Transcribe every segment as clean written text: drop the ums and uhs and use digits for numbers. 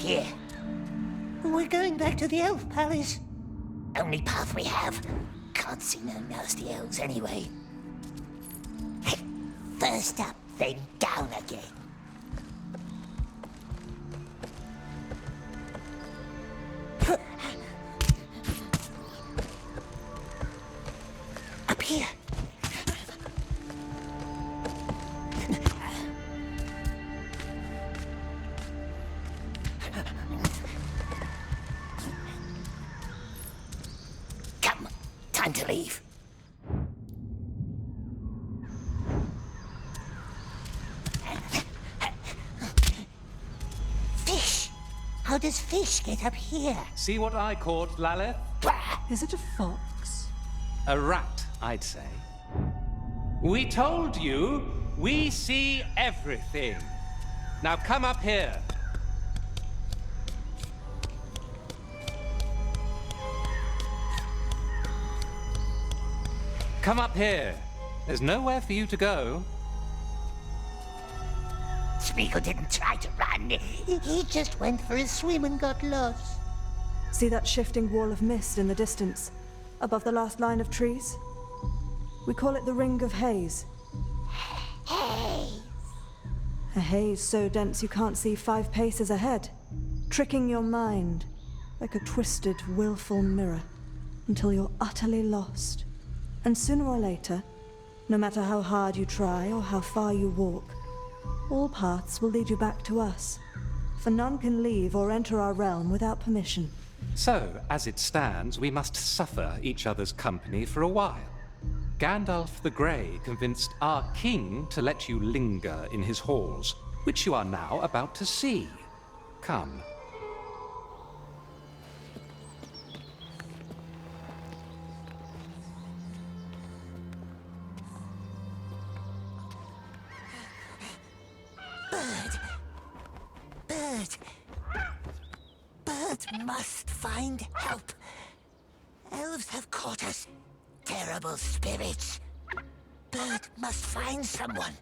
here. We're going back to the Elf Palace. Only path we have. Can't see no nasty elves anyway. First up, then down again. Up here. Come, time to leave. Fish! How does fish get up here? See what I caught, Laleth? Is it a fox? A rat, I'd say. We told you, we see everything. Now come up here. Come up here. There's nowhere for you to go. Smeagol didn't try to run. He just went for a swim and got lost. See that shifting wall of mist in the distance, above the last line of trees? We call it the Ring of Haze. Hey! A haze so dense you can't see 5 paces ahead, tricking your mind like a twisted, willful mirror until you're utterly lost. And sooner or later, no matter how hard you try or how far you walk, all paths will lead you back to us, for none can leave or enter our realm without permission. So, as it stands, we must suffer each other's company for a while. Gandalf the Grey convinced our king to let you linger in his halls, which you are now about to see. Come. Bird must find help. Elves have caught us. Terrible spirits. Bird must find someone.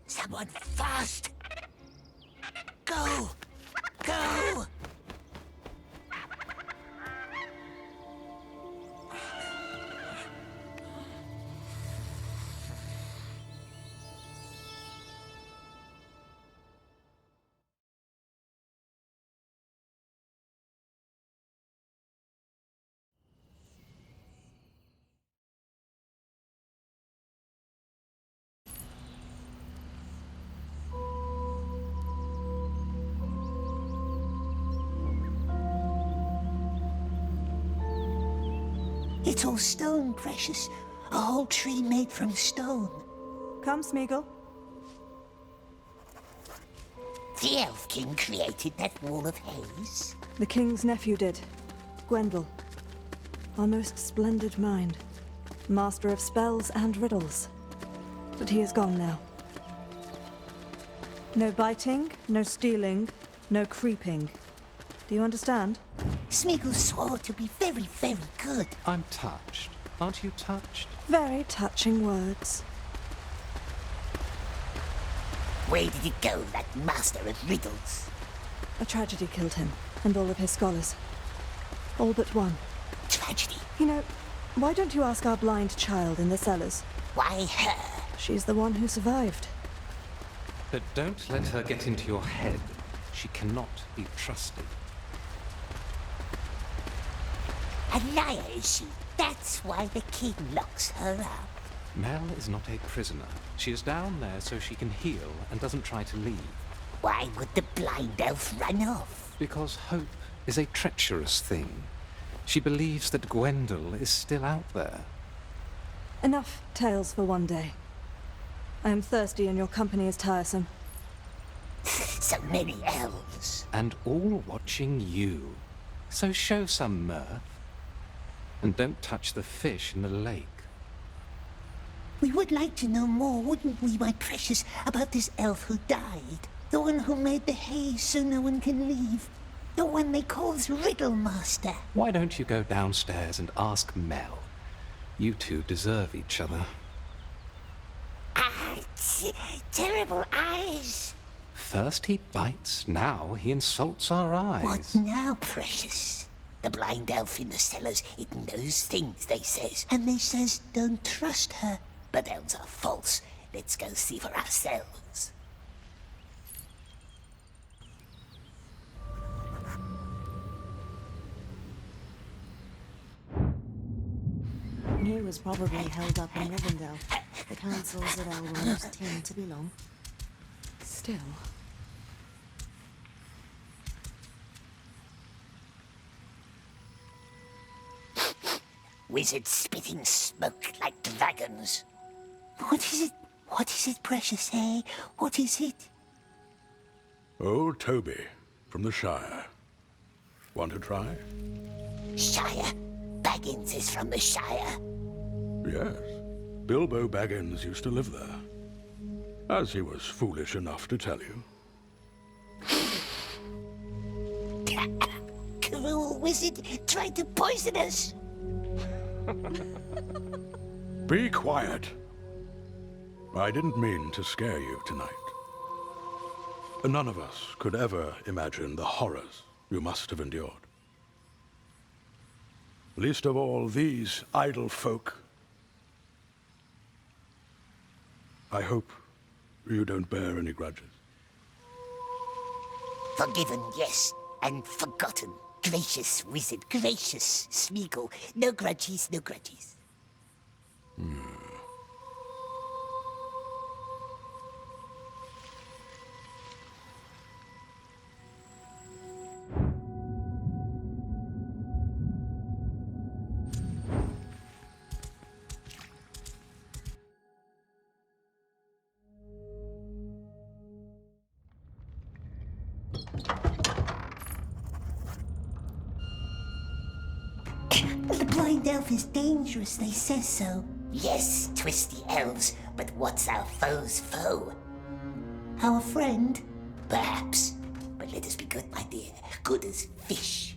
Someone fast. Go! Go! It's all stone, precious. A whole tree made from stone. Come, Smeagol. The Elf King created that wall of haze. The king's nephew did. Gwendol. Our most splendid mind. Master of spells and riddles. But he is gone now. No biting, no stealing, no creeping. Do you understand? Smeagol swore to be very, very good. I'm touched. Aren't you touched? Very touching words. Where did he go, that master of riddles? A tragedy killed him, and all of his scholars. All but one. Tragedy? You know, why don't you ask our blind child in the cellars? Why her? She's the one who survived. But don't let her get into your head. She cannot be trusted. A liar, is she? That's why the king locks her up. Mel is not a prisoner. She is down there so she can heal and doesn't try to leave. Why would the blind elf run off? Because hope is a treacherous thing. She believes that Gwendol is still out there. Enough tales for one day. I am thirsty and your company is tiresome. So many elves. And all watching you. So show some mirth. And don't touch the fish in the lake. We would like to know more, wouldn't we, my precious, about this elf who died? The one who made the haze so no one can leave. The one they call the Riddle Master. Why don't you go downstairs and ask Mel? You two deserve each other. Ah, terrible eyes. First he bites, now he insults our eyes. What now, precious? The blind elf in the cellars, it knows things, they says. And they says don't trust her. But elves are false. Let's go see for ourselves. He was probably held up in Rivendell. The councils of Elrond tend to be long. Still. Wizards spitting smoke like dragons. What is it? What is it, precious, eh? What is it? Old Toby from the Shire. Want to try? Shire. Baggins is from the Shire. Yes. Bilbo Baggins used to live there. As he was foolish enough to tell you. Cruel wizard tried to poison us. Be quiet. I didn't mean to scare you tonight. None of us could ever imagine the horrors you must have endured. Least of all these idle folk. I hope you don't bear any grudges. Forgiven, yes, and forgotten. Gracious wizard, gracious Smeagol. No grudges, no grudges. The blind elf is dangerous, they say so. Yes, twisty elves, but what's our foe's foe? Our friend? Perhaps. But let us be good, my dear. Good as fish.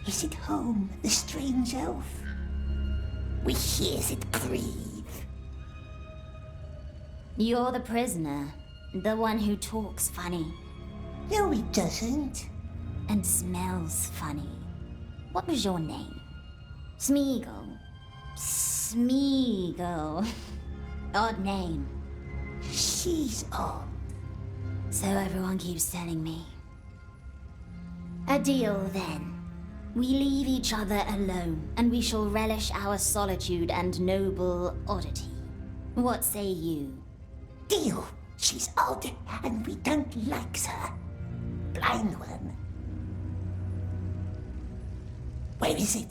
Is it home, the strange elf? We hears it breathe. You're the prisoner. The one who talks funny. No, he doesn't. And smells funny. What was your name? Smeagol. Smeagol. Odd name. She's odd. So everyone keeps telling me. A deal then. We leave each other alone, and we shall relish our solitude and noble oddity. What say you? Deal. She's odd, and we don't like her. Blind one. Where is it?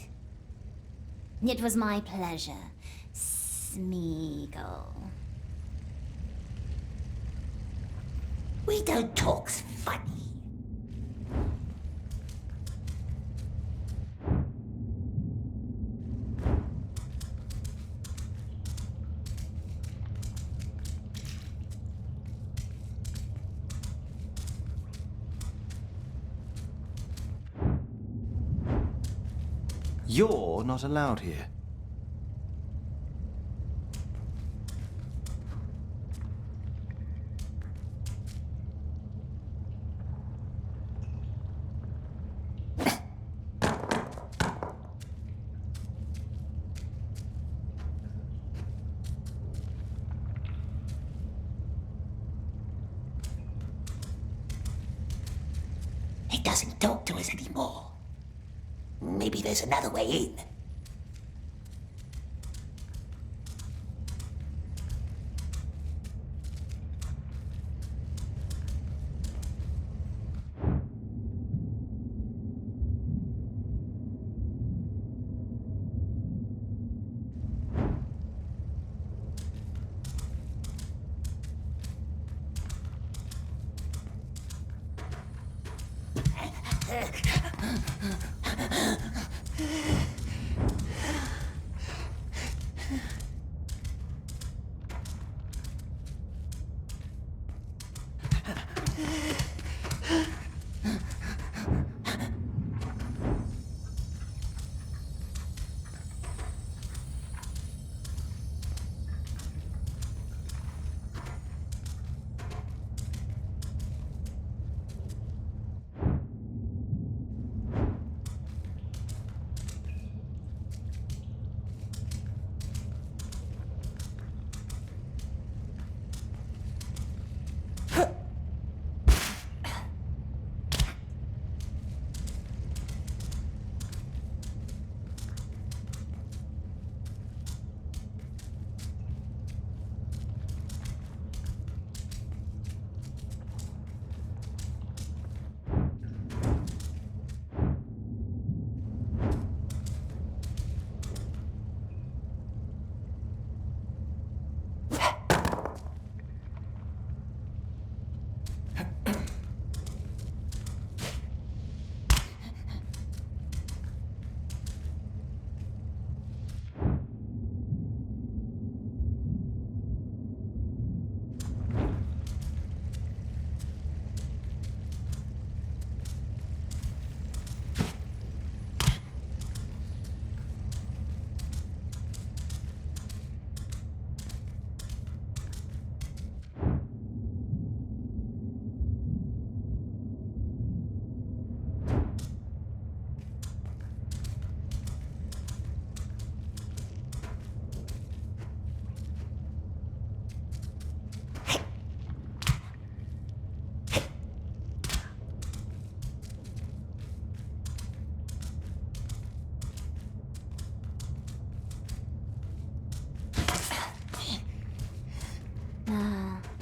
It was my pleasure, Smeagol. We don't talk funny. You're not allowed here. He doesn't talk to us anymore. Maybe there's another way in.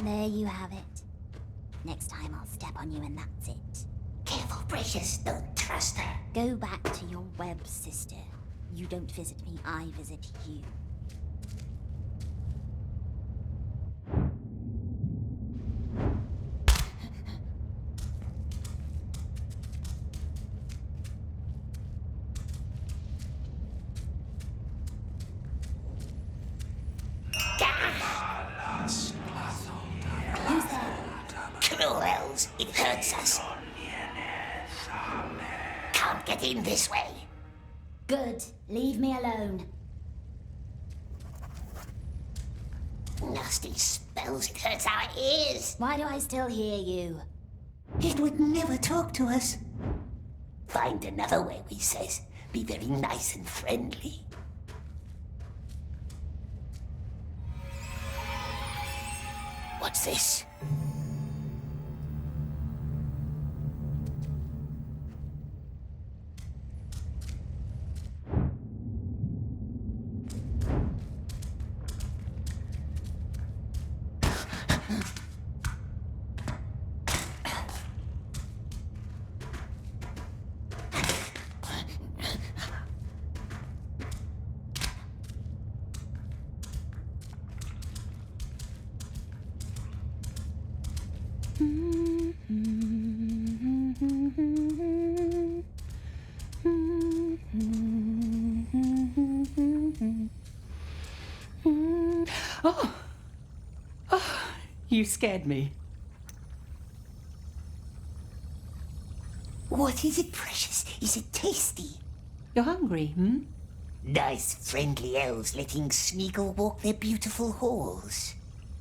There you have it. Next time I'll step on you and that's it. Careful, Precious. Don't trust her. Go back to your web, sister. You don't visit me, I visit you. Who's there? Cruels, it hurts us. Can't get in this way. Good. Leave me alone. Nasty spells, it hurts our ears. Why do I still hear you? It would never talk to us. Find another way, we says. Be very nice and friendly. What's this? You scared me. What is it, Precious? Is it tasty? You're hungry, hmm? Nice, friendly elves letting Smeagol walk their beautiful halls.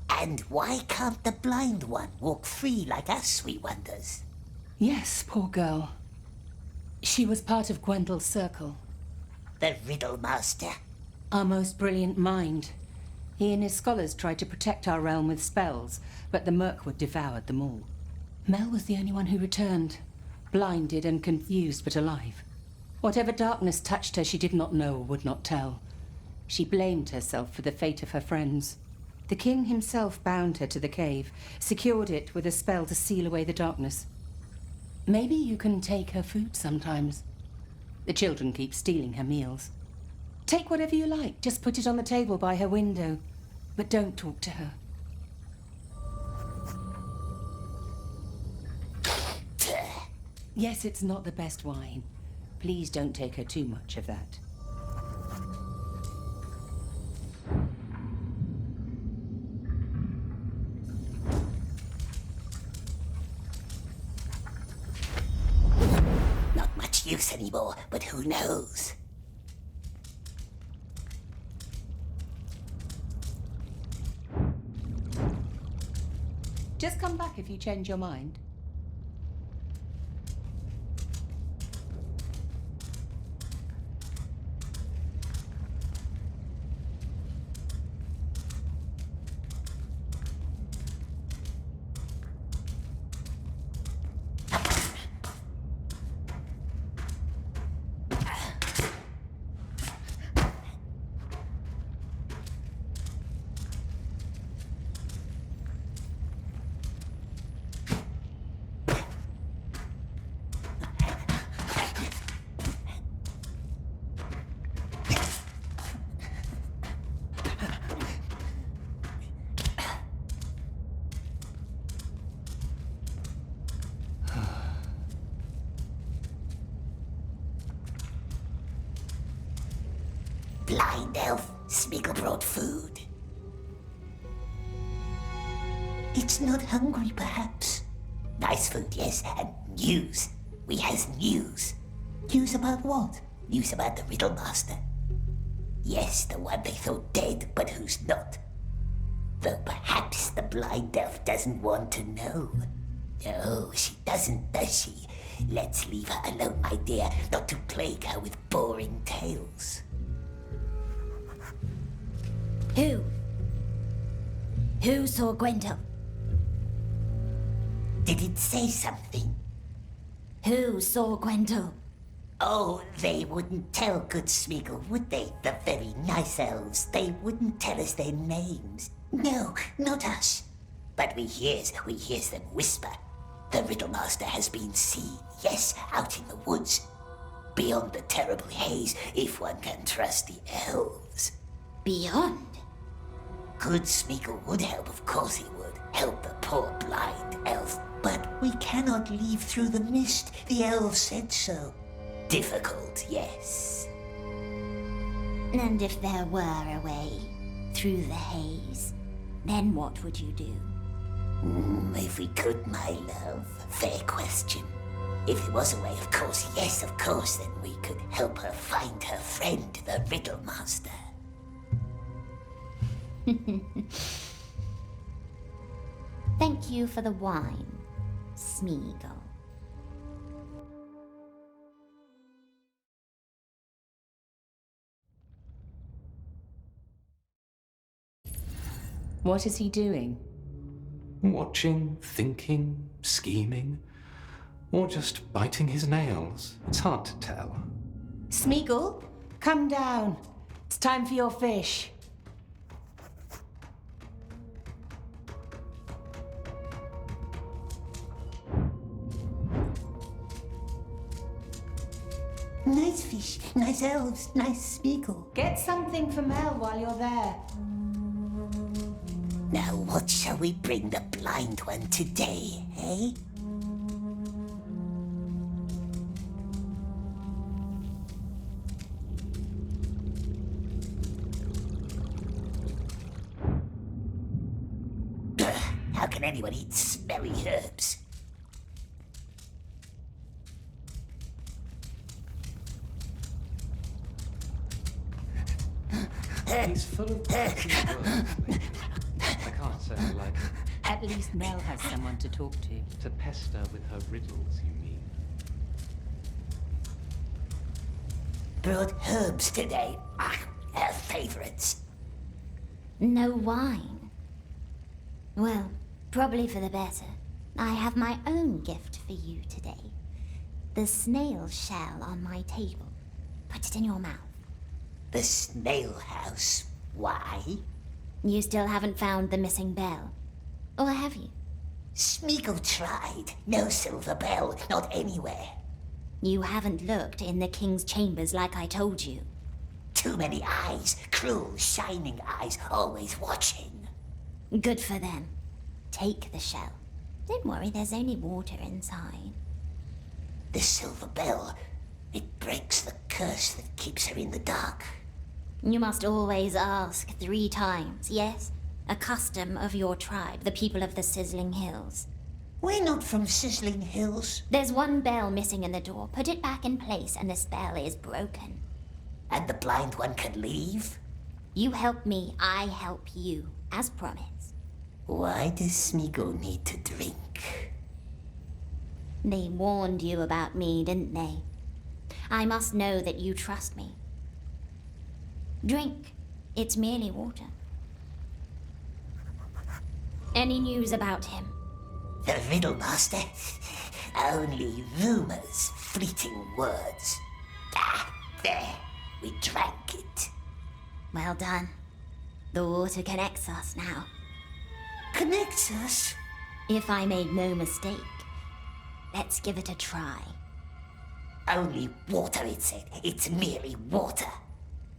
And why can't the blind one walk free like us, we wonders? Yes, poor girl. She was part of Gwendel's circle. The Riddle Master. Our most brilliant mind. He and his scholars tried to protect our realm with spells, but the Mirkwood devoured them all. Mel was the only one who returned, blinded and confused but alive. Whatever darkness touched her, she did not know or would not tell. She blamed herself for the fate of her friends. The king himself bound her to the cave, secured it with a spell to seal away the darkness. Maybe you can take her food sometimes. The children keep stealing her meals. Take whatever you like, just put it on the table by her window. But don't talk to her. Yes, it's not the best wine. Please don't take her too much of that. Not much use anymore, but who knows? Just come back if you change your mind. Blind elf, Smeagol brought food. It's not hungry, perhaps. Nice food, yes, and news. We has news. News about what? News about the Riddle Master. Yes, the one they thought dead, but who's not. Though perhaps the blind elf doesn't want to know. No, she doesn't, does she? Let's leave her alone, my dear, not to plague her with boring tales. Who? Who saw Gwendol? Did it say something? Who saw Gwendol? Oh, they wouldn't tell good Smeagol, would they? The very nice elves. They wouldn't tell us their names. No, not us. but we hears them whisper. The Riddlemaster has been seen, yes, out in the woods. Beyond the terrible haze, if one can trust the elves. Beyond? Good Smeagol would help, of course he would. Help the poor blind elf. But we cannot leave through the mist. The elves said so. Difficult, yes. And if there were a way through the haze, then what would you do? If we could, my love. Fair question. If there was a way, of course, yes, of course, then we could help her find her friend, the Riddlemaster. Thank you for the wine, Smeagol. What is he doing? Watching, thinking, scheming, or just biting his nails. It's hard to tell. Smeagol, come down. It's time for your fish. Nice fish, nice elves, nice Smeagol. Get something for Mel while you're there. Now what shall we bring the blind one today, eh? How can anyone eat smelly herbs? He's full of words. I can't say I like him. At least Mel has someone to talk to. To pester with her riddles, you mean? Brought herbs today. Her favorites. No wine. Well, probably for the better. I have my own gift for you today. The snail shell on my table. Put it in your mouth. The snail house. Why? You still haven't found the missing bell. Or have you? Smeagol tried. No silver bell, not anywhere. You haven't looked in the king's chambers like I told you. Too many eyes, cruel, shining eyes, always watching. Good for them. Take the shell. Don't worry, there's only water inside. The silver bell, it breaks the curse that keeps her in the dark. You must always ask 3 times, yes? A custom of your tribe, the people of the Sizzling Hills. We're not from Sizzling Hills. There's one bell missing in the door. Put it back in place and the spell is broken. And the blind one can leave? You help me, I help you, as promised. Why does Smeagol need to drink? They warned you about me, didn't they? I must know that you trust me. Drink. It's merely water. Any news about him? The Riddlemaster? Only rumors, fleeting words. There. We drank it. Well done. The water connects us now. Connects us? If I made no mistake, let's give it a try. Only water, it said. It's merely water.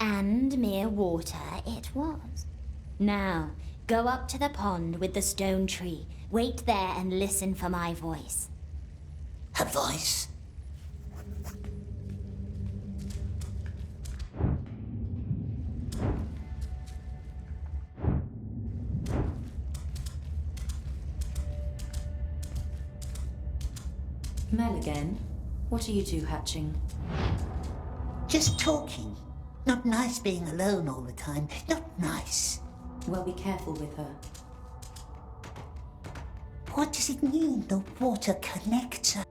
And mere water it was. Now, go up to the pond with the stone tree. Wait there and listen for my voice. Her voice? Mel again? What are you two hatching? Just talking. Not nice being alone all the time. Not nice. Well, be careful with her. What does it mean the water connects us?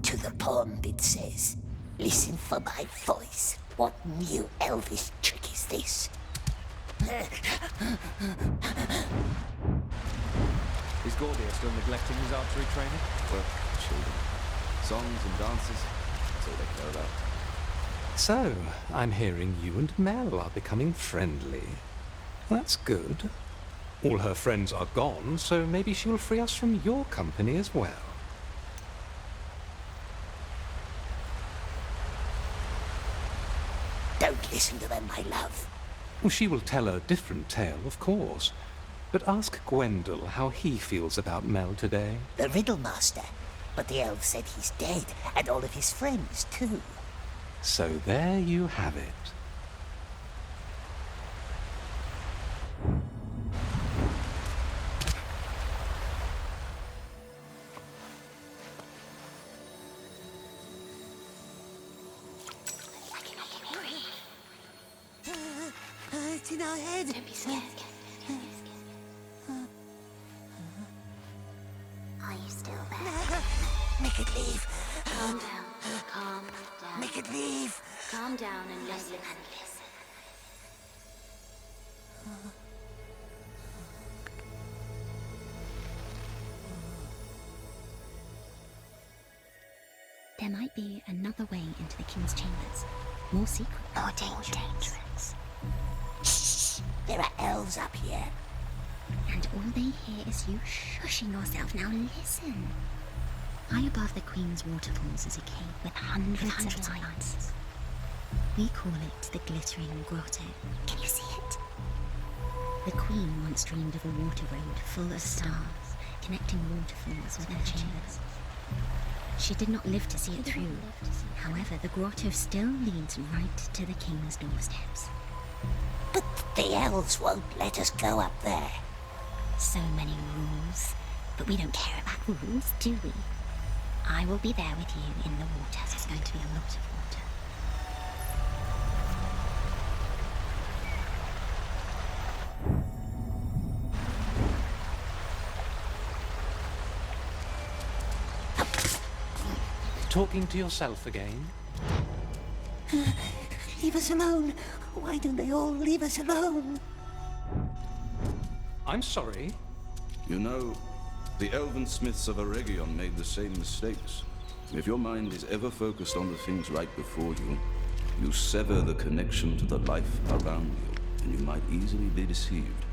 To the pond, it says. Listen for my voice. What new elvish trick is this? Is Gordia still neglecting his archery training? Well, children. Songs and dances, that's all they care about. So, I'm hearing you and Mel are becoming friendly. That's good. All her friends are gone, so maybe she'll free us from your company as well. Don't listen to them, my love. Well, she will tell a different tale, of course. But ask Gwendol how he feels about Mel today. The Riddle Master. But the elf said he's dead, and all of his friends, too. So there you have it. It's in our head. Don't be scared. Are you still there? Make it leave. Calm down. Calm down. Make it leave. Calm down and listen. There might be another way into the King's chambers. More secret. More dangerous. Shh. There are elves up here. And all they hear is you shushing yourself. Now listen. High above the Queen's waterfalls is a cave with hundreds of lights. We call it the Glittering Grotto. Can you see it? The Queen once dreamed of a water road full of stars, connecting waterfalls with her chambers. She did not live to see it through. However, the grotto still leads right to the King's doorsteps. But the elves won't let us go up there. So many rules. But we don't care about rules, do we? I will be there with you in the water. There's going to be a lot of water. Talking to yourself again? Leave us alone. Why don't they all leave us alone? I'm sorry. You know, the elven smiths of Eregion made the same mistakes. If your mind is ever focused on the things right before you, you sever the connection to the life around you, and you might easily be deceived.